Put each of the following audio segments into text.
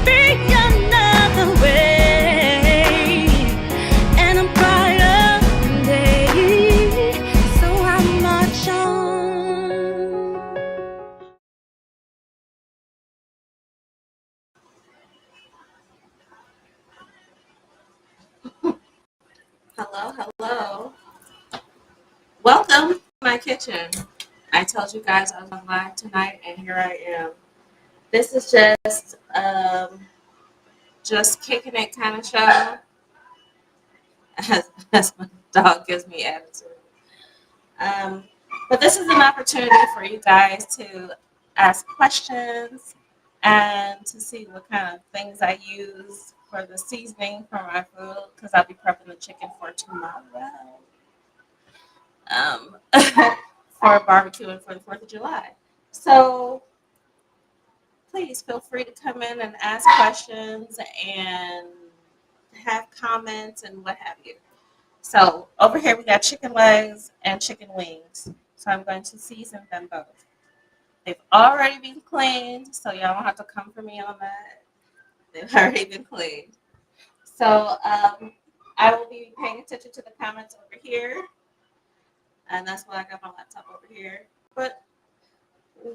be another way, and I'm brighter than day, so I march on. Hello, hello. Welcome to my kitchen. I told you guys I was on live tonight, and here I am. This is just kicking it kind of show, as my dog gives me attitude. Um, but this is an opportunity for you guys to ask questions and to see what kind of things I use for the seasoning for my food because I'll be prepping the chicken for tomorrow. For barbecue and for the 4th of July. So please feel free to come in and ask questions and have comments and what have you. So over here we got chicken legs and chicken wings. So I'm going to season them both. They've already been cleaned, so y'all don't have to come for me on that. They've already been cleaned. So I will be paying attention to the comments over here. And that's why I got my laptop over here. But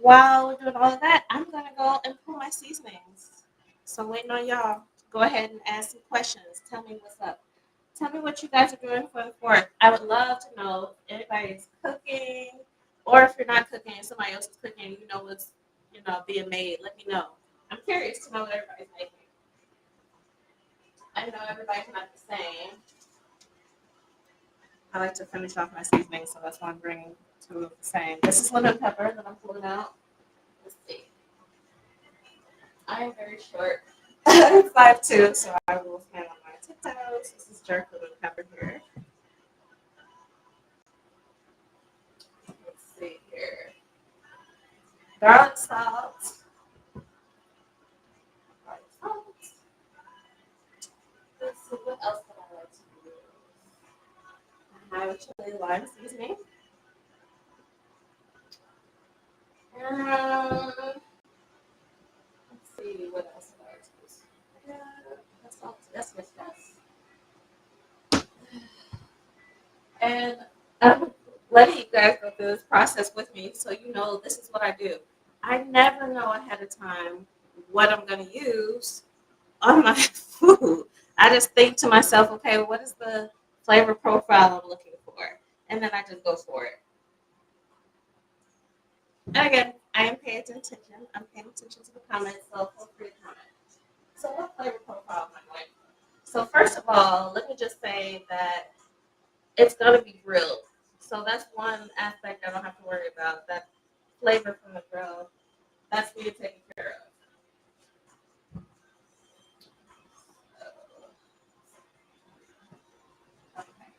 while we're doing all of that, I'm gonna go and pull my seasonings. So I'm waiting on y'all. Go ahead and ask some questions. Tell me what's up. Tell me what you guys are doing for the 4th. I would love to know if anybody's cooking, or if you're not cooking, and somebody else is cooking. You know what's being made. Let me know. I'm curious to know what everybody's making. I know everybody's not the same. I like to finish off my seasoning, so that's why I'm bringing two of the same. This is lemon pepper that I'm pulling out. Let's see. I am very short. I'm 5'2", so I will stand on my tiptoes. This is jerk lemon pepper here. Let's see here. Garlic salt. Garlic salt. Let's see, what else can I like to use? I have a chili lime seasoning. Let's see, what else can I use? Yeah, that's all. Yes, yes, yes. And I'm letting you guys go through this process with me so you know this is what I do. I never know ahead of time what I'm going to use on my food. I just think to myself, okay, what is the flavor profile I'm looking for? And then I just go for it. And again, I am paying attention. I'm paying attention to the comments, so feel free to comment. So what flavor profile am I going for? So first of all, let me just say that it's going to be grilled. So that's one aspect I don't have to worry about. That flavor from the grill, that's being taken care of. Okay,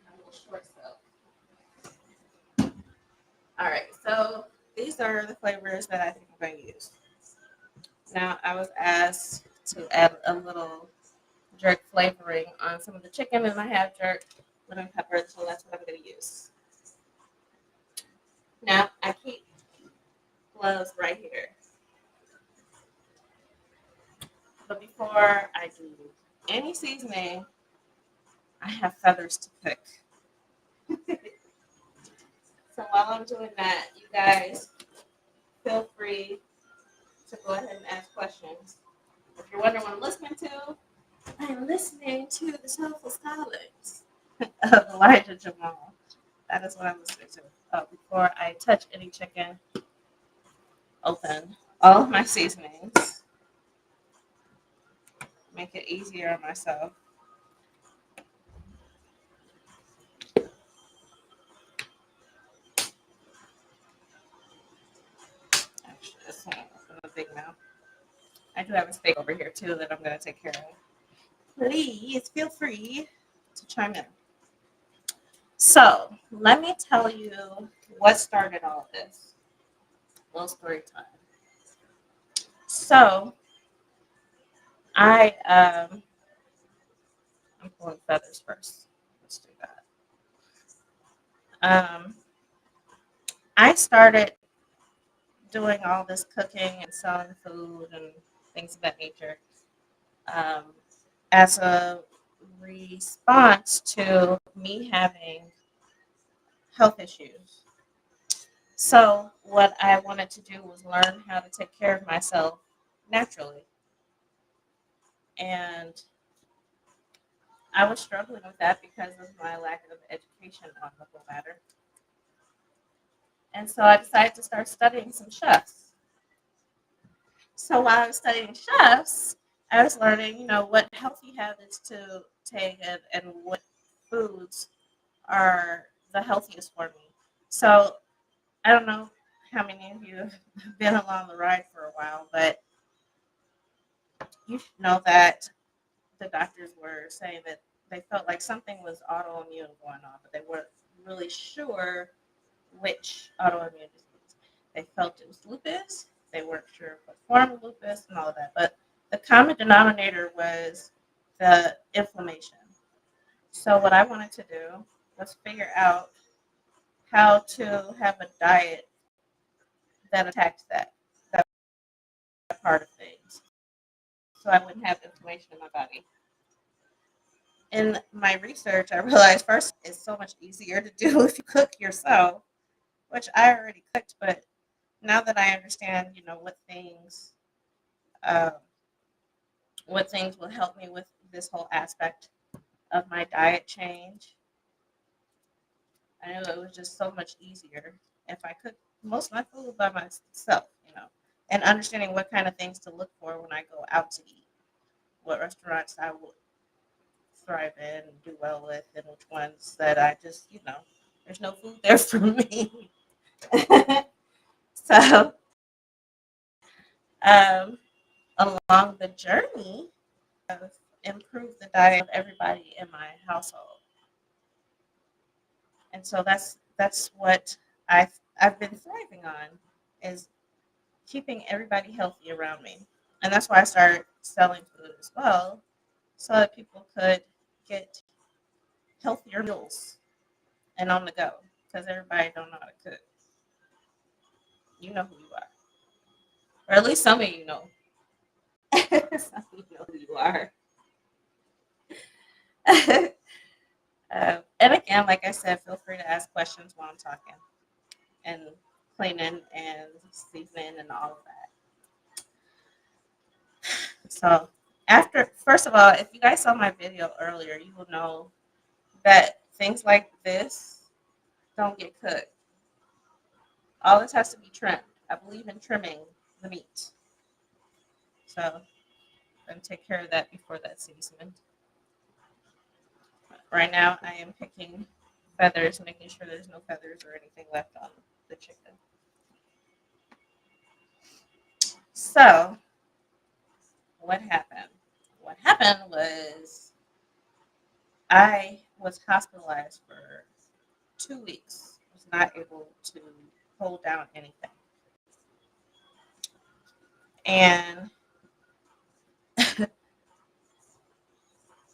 I'm a little short, so. All right, so these are the flavors that I think I'm going to use. Now, I was asked to add a little jerk flavoring on some of the chicken, and I have jerk lemon pepper, so that's what I'm going to use. Now, I keep gloves right here. But before I do any seasoning, I have feathers to pick. So while I'm doing that, you guys feel free to go ahead and ask questions. If you're wondering what I'm listening to, I'm listening to the Soulful Stylings of Elijah Jamal. That is what I'm listening to. Before I touch any chicken, open all of my seasonings. Make it easier on myself. Actually, this one is a big mouth. I do have a steak over here too that I'm going to take care of. Please feel free to chime in. So, let me tell you what started all of this. Little story time. So, I I'm pulling feathers first. Let's do that. I started doing all this cooking and selling food and things of that nature, um, as a response to me having health issues. So, what I wanted to do was learn how to take care of myself naturally. And I was struggling with that because of my lack of education on the whole matter. And so I decided to start studying some chefs. So while I was studying chefs, I was learning, what healthy habits to take and what foods are the healthiest for me. So I don't know how many of you have been along the ride for a while, but you should know that the doctors were saying that they felt like something was autoimmune going on, but they weren't really sure which autoimmune disease. They felt it was lupus. They weren't sure what form of lupus and all of that. But the common denominator was the inflammation. So what I wanted to do was figure out how to have a diet that attacked that part of things. So I wouldn't have inflammation in my body. In my research, I realized first it's so much easier to do if you cook yourself, which I already cooked, but now that I understand, um, what things will help me with this whole aspect of my diet change, I knew it was just so much easier if I cooked most of my food by myself, and understanding what kind of things to look for when I go out to eat, what restaurants I would thrive in and do well with, and which ones that I just, there's no food there for me. So, um, along the journey, I've improved the diet of everybody in my household, and so that's what I've been thriving on is keeping everybody healthy around me, and that's why I started selling food as well, so that people could get healthier meals and on the go, because everybody don't know how to cook. You know who you are, or at least some of you know. Some of you know who you are. And again, like I said, feel free to ask questions while I'm talking and cleaning and seasoning and all of that. So, first of all, if you guys saw my video earlier, you will know that things like this don't get cooked. All this has to be trimmed. I believe in trimming the meat. So, I'm going to take care of that before that seasoning. Right now, I am picking feathers, making sure there's no feathers or anything left on the chicken. So, what happened? What happened was I was hospitalized for 2 weeks. I was not able to hold down anything. And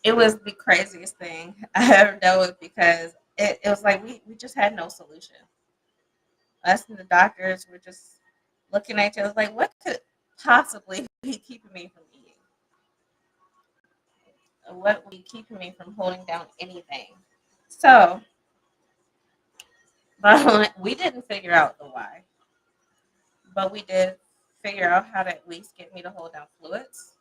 it was the craziest thing I ever dealt with because it was like we just had no solution. Us and the doctors were just looking at each other like, what could possibly be keeping me from eating? What would be keeping me from holding down anything? So, but we didn't figure out the why, but we did figure out how to at least get me to hold down fluids.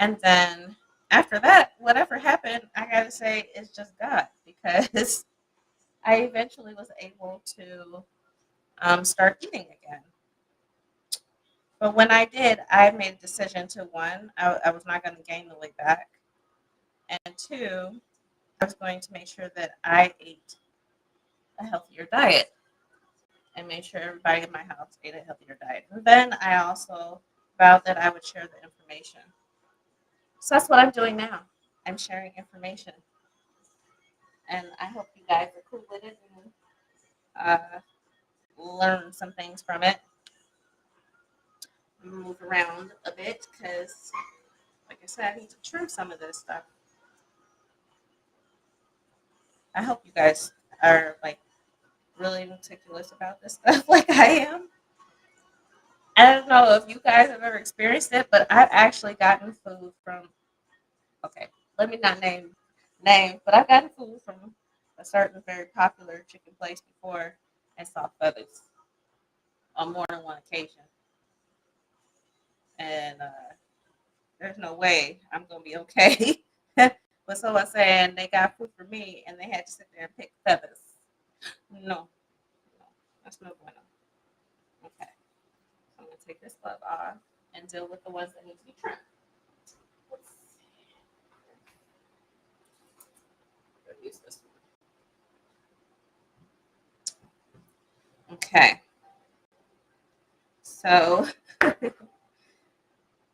And then after that, whatever happened, I gotta say, it's just God because I eventually was able to start eating again. But when I did, I made a decision to one, I was not going to gain the weight back, and two, I was going to make sure that I ate a healthier diet and made sure everybody in my house ate a healthier diet. And then I also vowed that I would share the information. So that's what I'm doing now. I'm sharing information, and I hope you guys are cool with it and learn some things from it. Move around a bit because, like I said, I need to trim some of this stuff. I hope you guys are like really meticulous about this stuff, like I am. I don't know if you guys have ever experienced it, but I've actually gotten food from, okay, let me not name names, but I've gotten food from a certain very popular chicken place before and saw feathers on more than one occasion. And there's no way I'm going to be okay. But someone saying they got food for me and they had to sit there and pick feathers. No, no, that's no bueno. Okay, so I'm going to take this glove off and deal with the ones that need to be trimmed. Let's see. I'm gonna use this one. Okay, so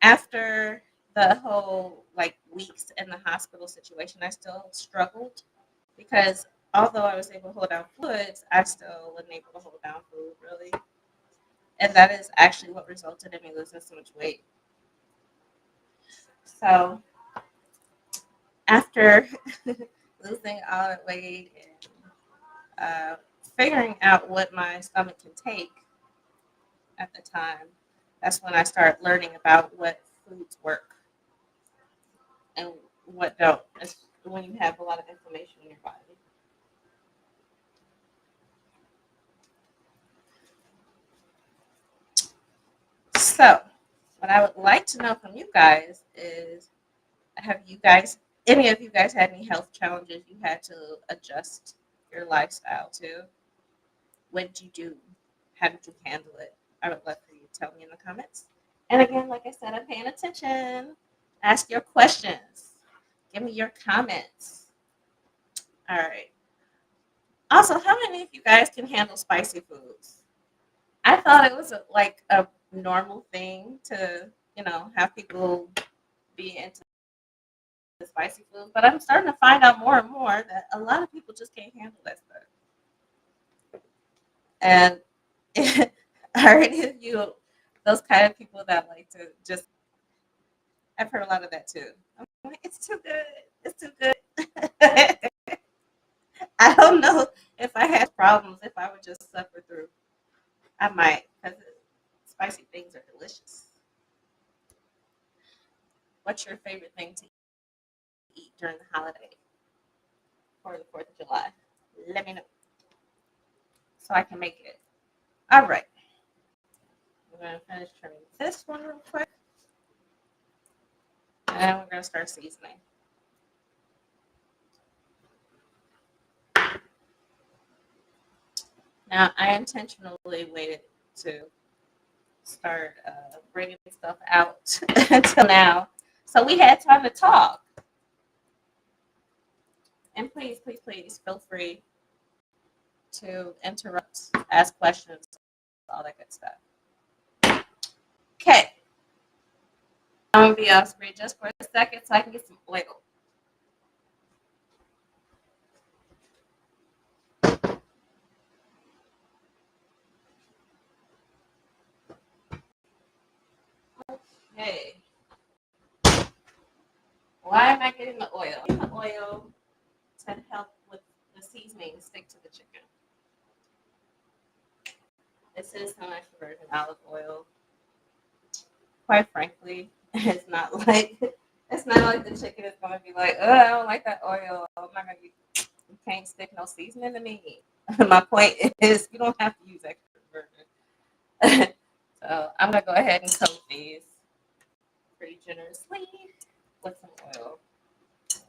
after the whole like weeks in the hospital situation, I still struggled because although I was able to hold down fluids, I still wasn't able to hold down food really. And that is actually what resulted in me losing so much weight. So after losing all that weight and figuring out what my stomach can take at the time, that's when I started learning about what foods work and what don't. It's when you have a lot of inflammation in your body. So, what I would like to know from you guys is, have you guys, any of you guys had any health challenges you had to adjust your lifestyle to? What did you do? How did you handle it? I would love for you to tell me in the comments. And again, like I said, I'm paying attention. Ask your questions. Give me your comments. All right. Also, how many of you guys can handle spicy foods? I thought it was like a normal thing to, have people be into spicy food, but I'm starting to find out more and more that a lot of people just can't handle that stuff. And are any of you those kind of people that like to just? I've heard a lot of that too. I'm like, it's too good. It's too good. I don't know if I had problems if I would just suffer through. I might, because spicy things are delicious. What's your favorite thing to eat during the holiday or the 4th of July? Let me know so I can make it. All right. We're going to finish trimming this one real quick. And we're going to start seasoning. Now, I intentionally waited to start bringing stuff out until now. So we had time to talk. And please, please, please feel free to interrupt, ask questions, all that good stuff. Okay. I'm going to be off screen just for a second so I can get some oil. Okay. Why am I getting the oil? I'm getting the oil to help with the seasoning stick to the chicken. This is some extra virgin olive oil. Quite frankly, it's not like the chicken is gonna be like, oh, I don't like that oil. I'm not gonna use, you can't stick no seasoning to me. My point is you don't have to use extra virgin. So I'm gonna go ahead and coat these pretty generously with some oil. Let's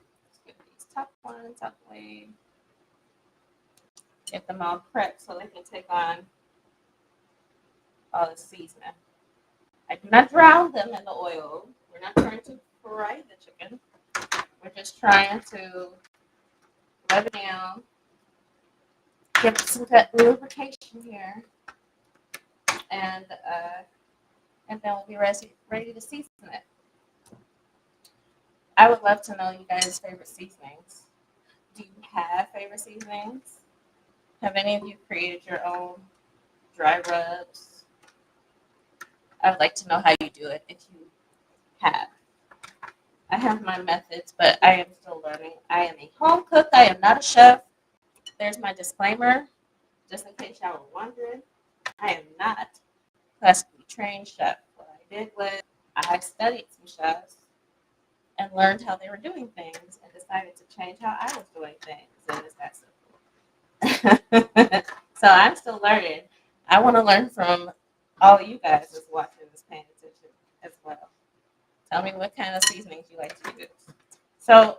get these top ones out the way. Get them all prepped so they can take on all the seasoning. I do not drown them in the oil. We're not trying to fry the chicken. We're just trying to rub it down, give it some good lubrication here, and then we'll be ready to season it. I would love to know you guys' favorite seasonings. Do you have favorite seasonings? Have any of you created your own dry rubs? I would like to know how you do it if you have. I have my methods, but I am still learning. I am a home cook. I am not a chef. There's my disclaimer, just in case y'all were wondering. I am not classically trained chef. What I did was I studied some chefs and learned how they were doing things and decided to change how I was doing things. And it's that simple. So I'm still learning. I want to learn from all you guys that's watching this, paying attention as well. Tell me what kind of seasonings you like to use. So,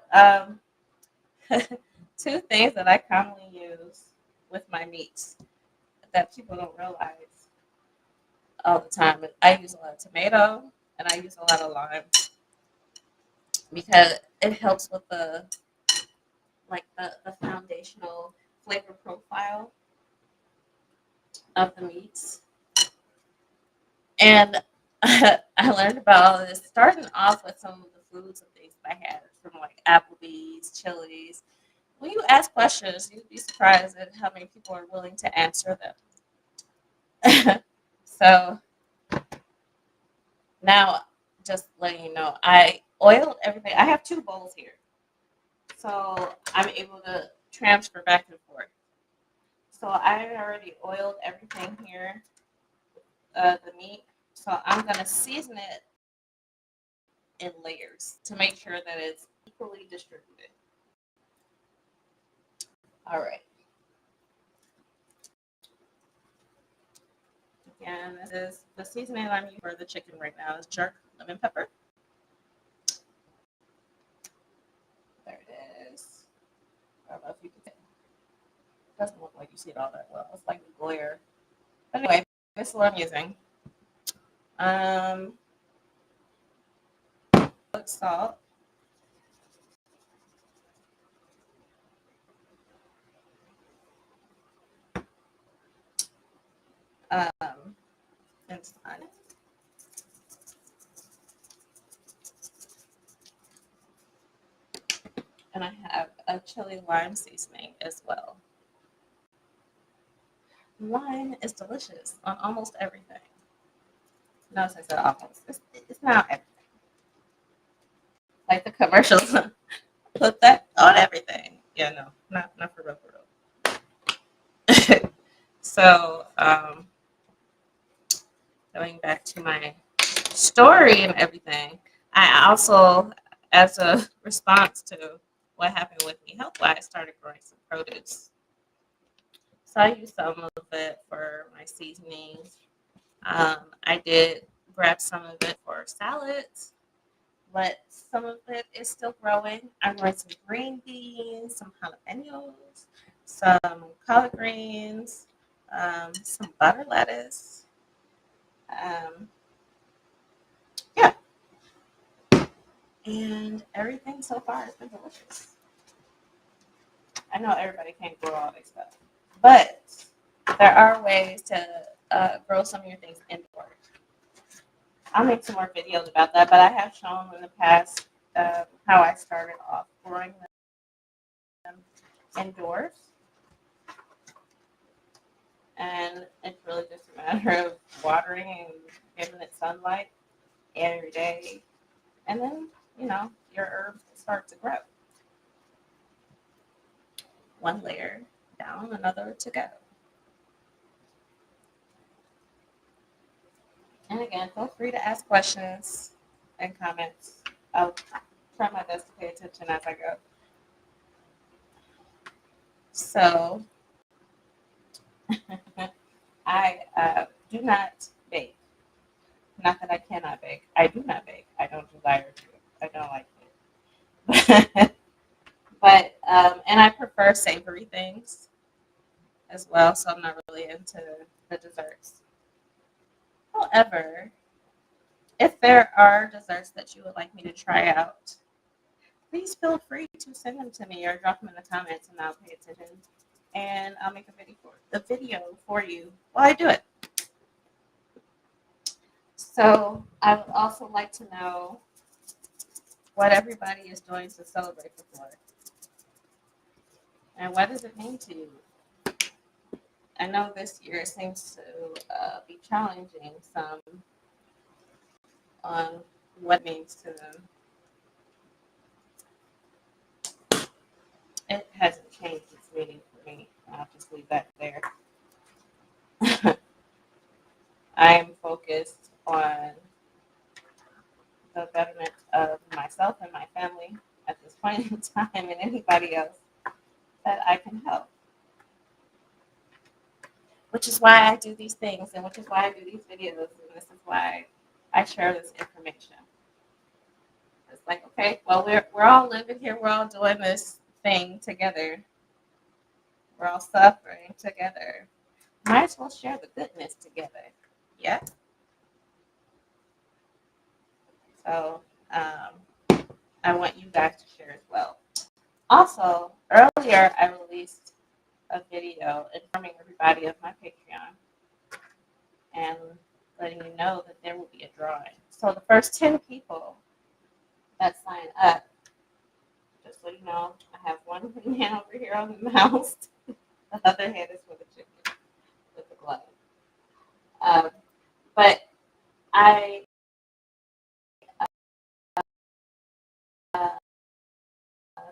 two things that I commonly use with my meats that people don't realize all the time. I use a lot of tomato and I use a lot of lime because it helps with the foundational flavor profile of the meats. And I learned about all this starting off with some of the foods and things that I had from like Applebee's, Chili's. When you ask questions, you'd be surprised at how many people are willing to answer them. So now, just letting you know, I oiled everything. I have two bowls here, so I'm able to transfer back and forth. So I already oiled everything here, the meat. So I'm gonna season it in layers to make sure that it's equally distributed. All right. Again, this is the seasoning I'm using for the chicken right now is jerk lemon pepper. There it is. I don't know if you can. It doesn't look like you see it all that well. It's like a glare. But anyway, this is what I'm using. Salt. And sun. And I have a chili lime seasoning as well. Lime is delicious on almost everything. Notice I said almost. It's not everything. Like the commercials. Put that on everything. Yeah, no, not for real, for real. So, going back to my story and everything, I also, as a response to what happened with me health wise, started growing some produce. So I use some of it for my seasonings. I did grab some of it for salads, but some of it is still growing. I'm growing some green beans, some jalapenos, some collard greens, some butter lettuce. Um, yeah, and everything so far has been delicious. I know everybody can't grow all this stuff, but there are ways to grow some of your things indoors. I'll make some more videos about that, but I have shown in the past how I started off growing them indoors. And it's really just a matter of watering and giving it sunlight every day. And then, your herbs start to grow. One layer down, another to go. And again, feel free to ask questions and comments. I'll try my best to pay attention as I go. So, I do not bake. Not that I cannot bake. I do not bake. I don't desire to. I don't like it. But and I prefer savory things as well, so I'm not really into the desserts. However, if there are desserts that you would like me to try out, please feel free to send them to me or drop them in the comments, and I'll pay attention. And I'll make a video for you while I do it. So I would also like to know what everybody is doing to celebrate the 4th. And what does it mean to you? I know this year it seems to be challenging some on what it means to them. It hasn't changed its meaning for me. I'll just leave that there. I am focused on the betterment of myself and my family at this point in time and anybody else that I can help. Which is why I do these things and which is why I do these videos and this is why I share this information. It's like, okay, well we're all living here, we're all doing this thing together. We're all suffering together. Might as well share the goodness together. Yeah. So I want you guys to share as well. Also, earlier I released a video informing everybody of my Patreon and letting you know that there will be a drawing. So the first 10 people that sign up, just so you know, I have one hand over here on the mouse, the other hand is for the chicken with the glove. But I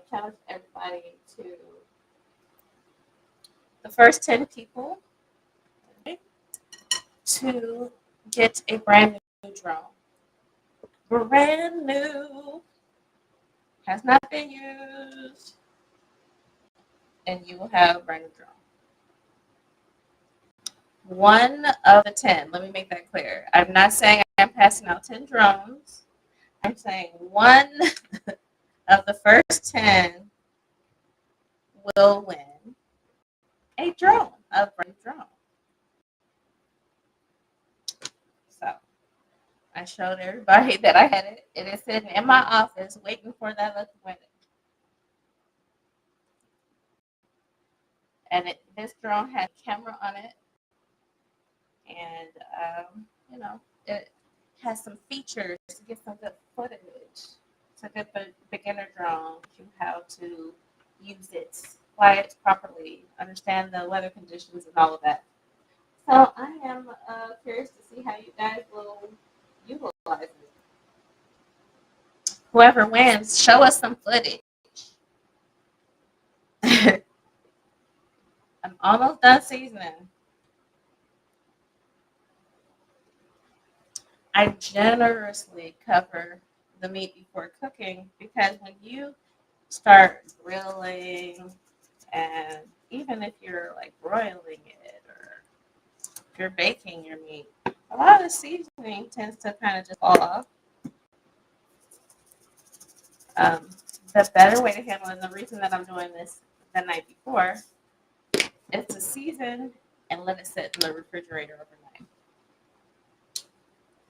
challenge everybody to the first 10 people to get a brand new drone. Brand new, has not been used, and you will have a brand new drone. One of the 10, let me make that clear. I'm not saying I'm passing out 10 drones. I'm saying one of the first 10 will win a drone, a brand new drone. So I showed everybody that I had it. It is sitting in my office waiting for that lucky winner. And this drone has a camera on it. And, it has some features to get some good footage. It's a good beginner drone. You how to use it, fly it properly, understand the weather conditions and all of that. So I am curious to see how you guys will utilize it. Whoever wins, show us some footage. I'm almost done seasoning. I generously cover the meat before cooking because when you start grilling and even if you're like broiling it or if you're baking your meat, a lot of the seasoning tends to kind of just fall off. The better way to handle it, and the reason that I'm doing this the night before, is to season and let it sit in the refrigerator overnight.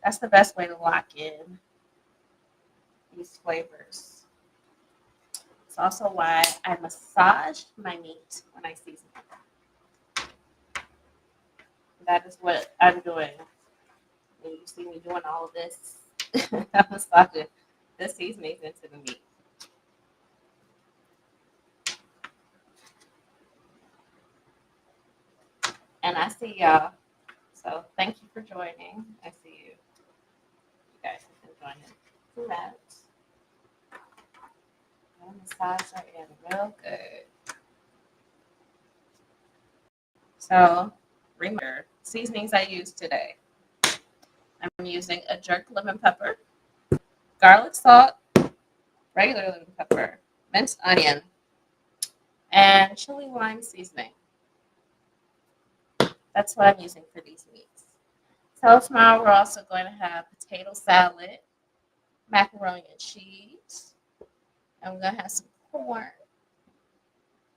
That's the best way to lock in these flavors. It's also why I massage my meat when I season it. That is what I'm doing. When you see me doing all of this, I'm massaging the seasonings into the meat. And I see y'all. So thank you for joining. I see you. You guys have been joining throughout. Massage her in real good. So remember, seasonings I use today. I'm using a jerk lemon pepper, garlic salt, regular lemon pepper, minced onion, and chili lime seasoning. That's what I'm using for these meats. So tomorrow we're also going to have potato salad, macaroni and cheese, and we're going to have some corn.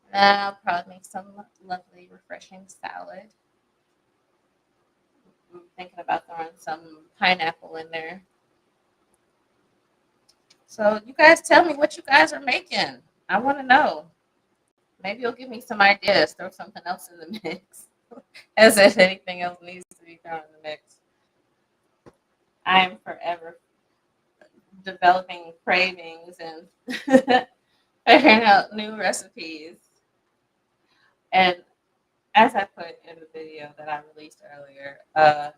And then I'll probably make some lovely, refreshing salad. I'm thinking about throwing some pineapple in there. So you guys tell me what you guys are making. I want to know. Maybe you'll give me some ideas. Throw something else in the mix. As if anything else needs to be thrown in the mix. I am forever developing cravings and figuring out new recipes. And as I put in the video that I released earlier, I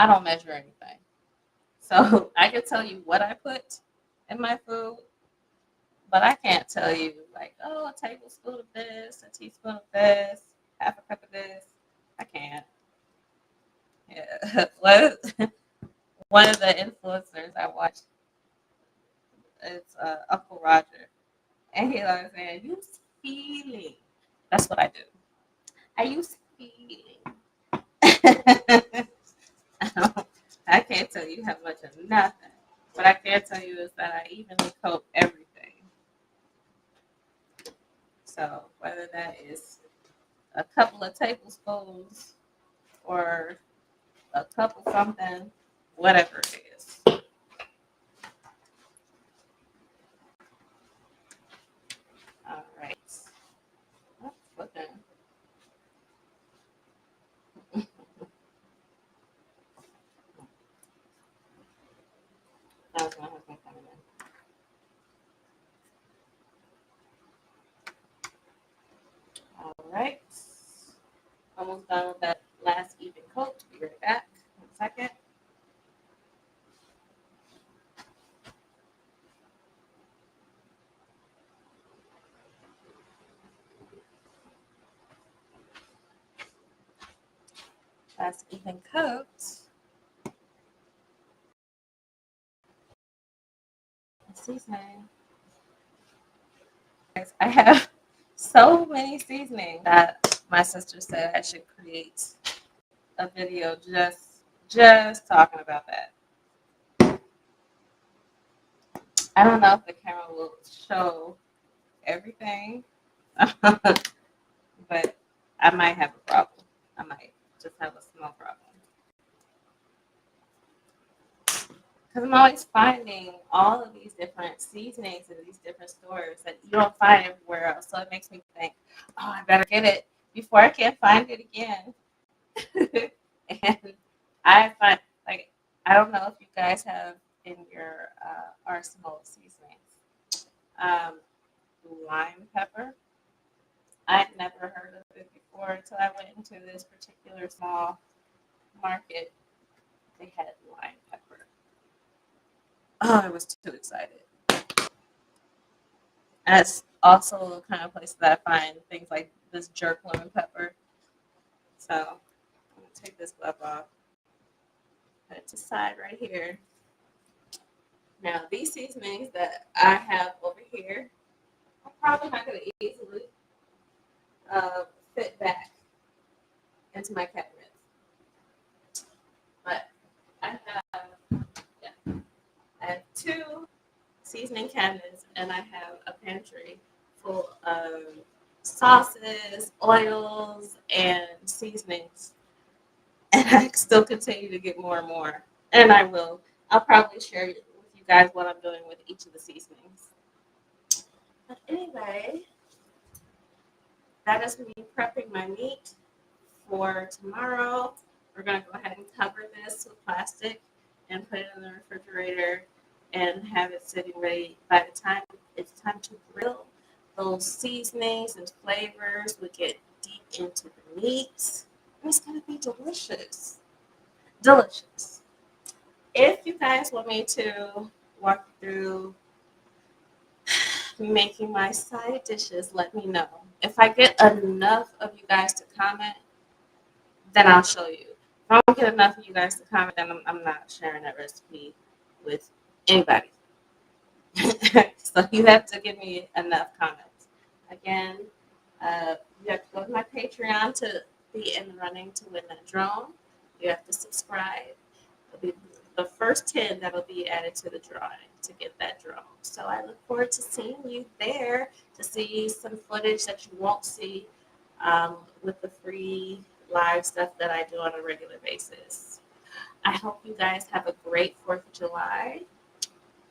don't measure anything. So I can tell you what I put in my food, but I can't tell you like, oh, a tablespoon of this, a teaspoon of this, half a cup of this. I can't. Yeah. One of the influencers I watch is Uncle Roger. And he always saying, use feeling. That's what I do. I use feeling. I can't tell you how much of nothing. What I can tell you is that I evenly coat everything. So whether that is a couple of tablespoons or a couple something, whatever it is. All right. Oh, flipping. That was my husband coming in. All right. Almost done with that last even coat. Be right back. 1 second. Last even coat. Seasoning. I have so many seasonings that my sister said I should create a video just talking about that. I don't know if the camera will show everything, but I might have a problem. I might just have a small problem. Because I'm always finding all of these different seasonings in these different stores that you don't find everywhere else. So it makes me think, oh, I better get it before I can't find it again. And I find, like, I don't know if you guys have in your arsenal of seasonings. Um, Lime pepper. I'd never heard of it before until I went into this particular small market. They had lime pepper. Oh, I was too excited. And it's also the kind of place that I find things like this jerk lemon pepper. So I'm gonna take this glove off, put it to the side right here. Now these seasonings that I have over here, I'm probably not gonna easily fit back into my cabinet. But I have, yeah, I have two seasoning cabinets, and I have a pantry full of sauces, oils, and seasonings. And I still continue to get more and more. And I will. I'll probably share with you guys what I'm doing with each of the seasonings. But anyway, that is me prepping my meat for tomorrow. We're going to go ahead and cover this with plastic and put it in the refrigerator and have it sitting ready. By the time it's time to grill, those seasonings and flavors will get deep into the meat. And it's going to be delicious. Delicious. If you guys want me to walk through making my side dishes, let me know. If I get enough of you guys to comment, then I'll show you. If I don't get enough of you guys to comment, then I'm not sharing that recipe with anybody. So you have to give me enough comments. Again, you have to go to my Patreon to be in the running to win that drone. You have to subscribe. It'll be the first 10 that'll be added to the drawing to get that drone. So I look forward to seeing you there to see some footage that you won't see with the free live stuff that I do on a regular basis. I hope you guys have a great 4th of July.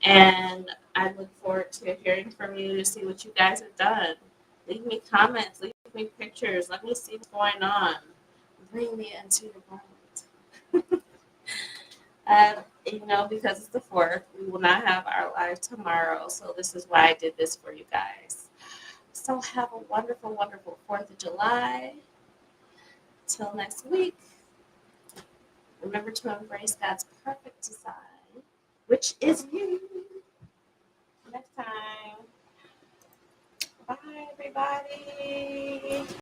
And I look forward to hearing from you to see what you guys have done. Leave me comments, leave me pictures, let me see what's going on. Bring me into your moment. Because it's the 4th, we will not have our live tomorrow. So this is why I did this for you guys. So have a wonderful, wonderful 4th of July. Till next week, remember to embrace God's perfect design, which is you. Next time. Bye, everybody.